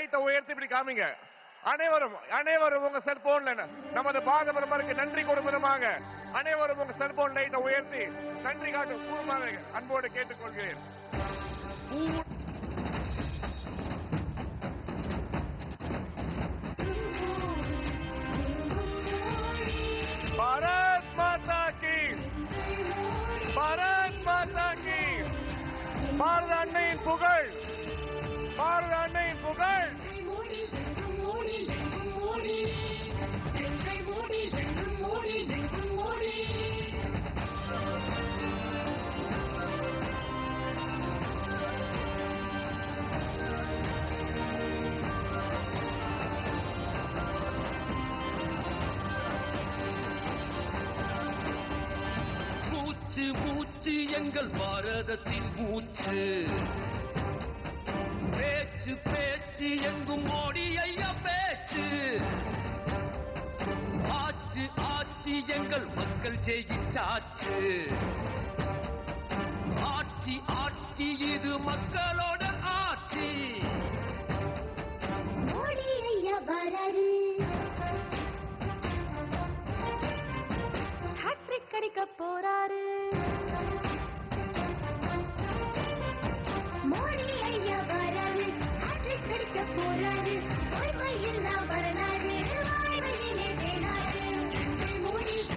லைட்டை உயர்த்தி இப்படி காமிங்க. அனைவரும் அனைவரும் உங்க செல்போன்ல நமது பாரத பிரதமருக்கு நன்றி கொடுப்பதுமாக அனைவரும் உங்க செல்போன் லைட்டை உயர்த்தி நன்றி காட்டும் பூர்வமாக அன்போடு கேட்டுக்கொள்கிறேன். பாரத் மாதா கி, பாரத் மாதா கி, பாரத அன்னையின் புகழ், பாரத அன்னையின் புகழ். மூச்சு மூச்சு எங்கள் பாரதத்தின் மூச்சு, பேச்சு பேச்சு எங்கும் மோடி ஐயா பேச்சு, ஆட்சி ஆட்சி எங்கள் மக்கள் ஜெயிச்சாச்சு, ஆட்சி ஆட்சி இது மக்களோட ஆட்சி. மோடி ஐயா வராரு, ஹேட்ரிக் அடிக்க போறாரு.